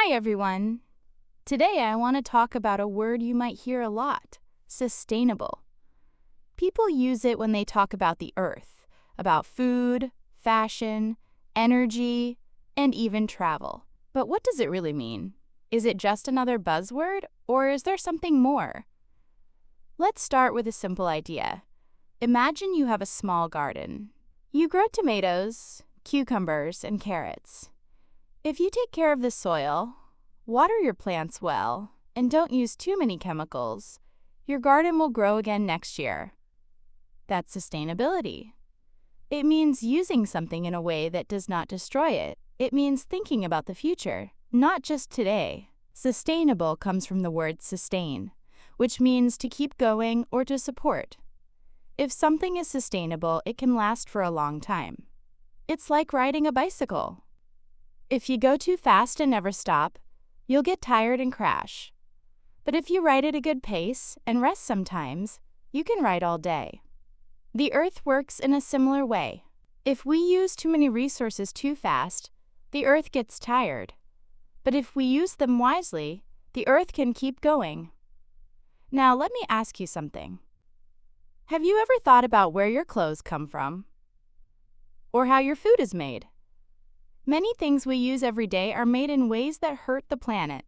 Hi everyone! Today I want to talk about a word you might hear a lot, sustainable. People use it when they talk about the earth, about food, fashion, energy, and even travel. But what does it really mean? Is it just another buzzword, or is there something more? Let's start with a simple idea. Imagine you have a small garden. You grow tomatoes, cucumbers, and carrots. If you take care of the soil, water your plants well, and don't use too many chemicals, your garden will grow again next year. That's sustainability. It means using something in a way that does not destroy it. It means thinking about the future, not just today. Sustainable comes from the word sustain, which means to keep going or to support. If something is sustainable, it can last for a long time. It's like riding a bicycle. If you go too fast and never stop, you'll get tired and crash. But if you ride at a good pace and rest sometimes, you can ride all day. The earth works in a similar way. If we use too many resources too fast, the earth gets tired. But if we use them wisely, the earth can keep going. Now let me ask you something. Have you ever thought about where your clothes come from? Or how your food is made? Many things we use every day are made in ways that hurt the planet.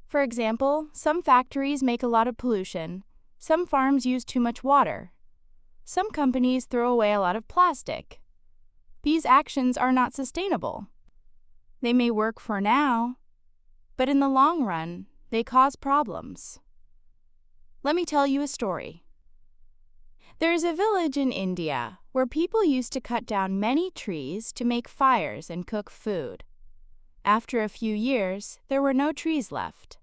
For example, some factories make a lot of pollution, some farms use too much water, some companies throw away a lot of plastic. These actions are not sustainable. They may work for now, but in the long run, they cause problems. Let me tell you a story. There is a village in India where people used to cut down many trees to make fires and cook food. After a few years, there were no trees left.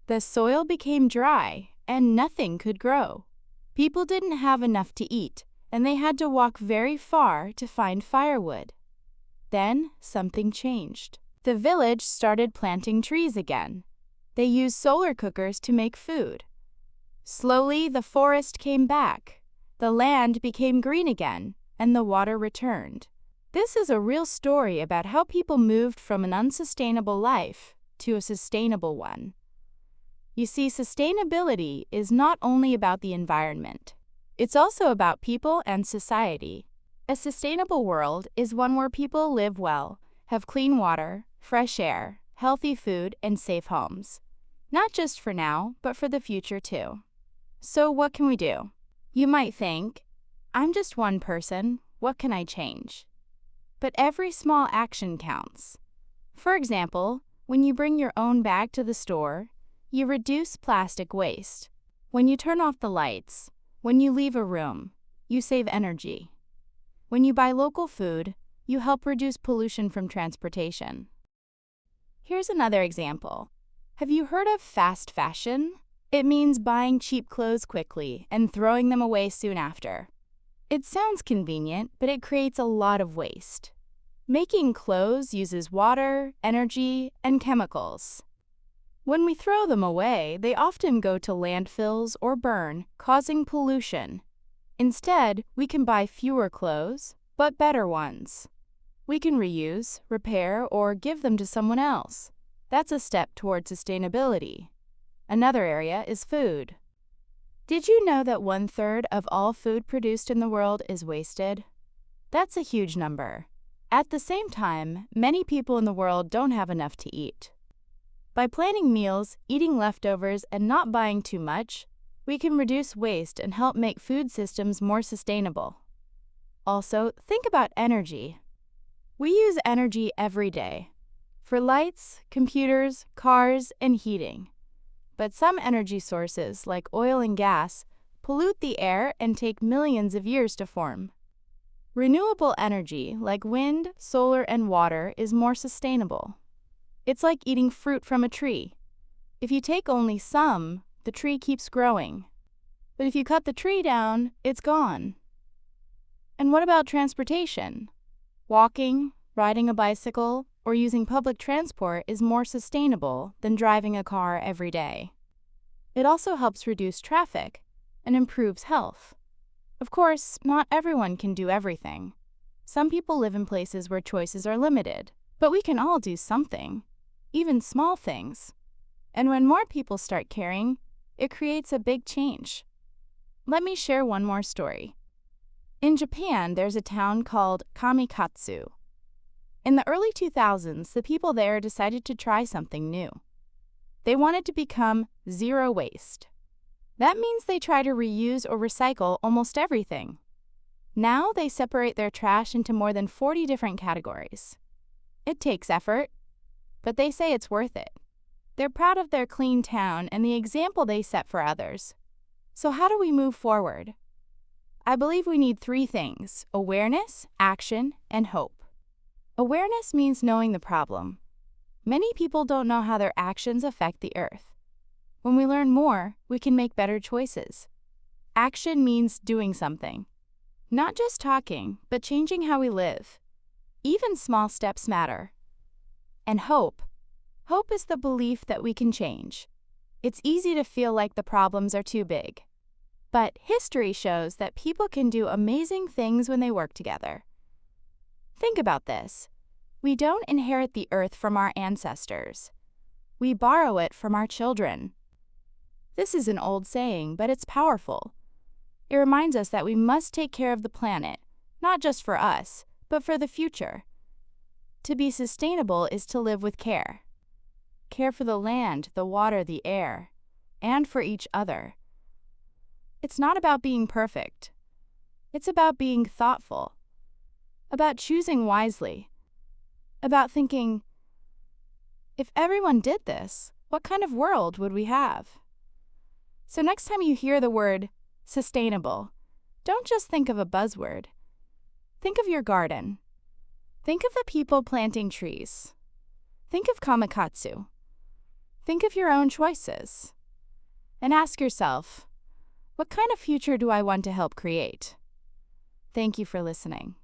The soil became dry and nothing could grow. People didn't have enough to eat, and they had to walk very far to find firewood. Then something changed. The village started planting trees again. They used solar cookers to make food. Slowly, the forest came back. The land became green again, and the water returned. This is a real story about how people moved from an unsustainable life to a sustainable one. You see, sustainability is not only about the environment. It's also about people and society. A sustainable world is one where people live well, have clean water, fresh air, healthy food, and safe homes. Not just for now, but for the future too. So what can we do? You might think, I'm just one person, what can I change? But every small action counts. For example, when you bring your own bag to the store, you reduce plastic waste. When you turn off the lights, when you leave a room, you save energy. When you buy local food, you help reduce pollution from transportation. Here's another example. Have you heard of fast fashion? It means buying cheap clothes quickly and throwing them away soon after. It sounds convenient, but it creates a lot of waste. Making clothes uses water, energy, and chemicals. When we throw them away, they often go to landfills or burn, causing pollution. Instead, we can buy fewer clothes, but better ones. We can reuse, repair, or give them to someone else. That's a step toward sustainability. Another area is food. Did you know that 1/3 of all food produced in the world is wasted? That's a huge number. At the same time, many people in the world don't have enough to eat. By planning meals, eating leftovers, and not buying too much, we can reduce waste and help make food systems more sustainable. Also, think about energy. We use energy every day for lights, computers, cars, and heating. But some energy sources, like oil and gas, pollute the air and take millions of years to form. Renewable energy, like wind, solar, and water, is more sustainable. It's like eating fruit from a tree. If you take only some, the tree keeps growing. But if you cut the tree down, it's gone. And what about transportation? Walking, riding a bicycle, or using public transport is more sustainable than driving a car every day. It also helps reduce traffic and improves health. Of course, not everyone can do everything. Some people live in places where choices are limited, but we can all do something. even small things. And when more people start caring, it creates a big change. Let me share one more story. In Japan, there's a town called Kamikatsu. In the early 2000s, the people there decided to try something new. They wanted to become zero waste. That means they try to reuse or recycle almost everything. Now they separate their trash into more than 40 different categories. It takes effort, but they say it's worth it. They're proud of their clean town and the example they set for others. So how do we move forward? I believe we need 3 things: awareness, action, and hope. Awareness means knowing the problem. Many people don't know how their actions affect the earth. When we learn more, we can make better choices. Action means doing something. Not just talking, but changing how we live. Even small steps matter. And hope. Hope is the belief that we can change. It's easy to feel like the problems are too big. But history shows that people can do amazing things when they work together. Think about this. We don't inherit the earth from our ancestors. We borrow it from our children. This is an old saying, but it's powerful. It reminds us that we must take care of the planet, not just for us, but for the future. To be sustainable is to live with care. Care for the land, the water, the air, and for each other. It's not about being perfect. It's about being thoughtful, about choosing wisely, about thinking, if everyone did this, what kind of world would we have? So next time you hear the word sustainable, don't just think of a buzzword. Think of your garden. Think of the people planting trees. Think of Kamikatsu. Think of your own choices. And ask yourself, what kind of future do I want to help create? Thank you for listening.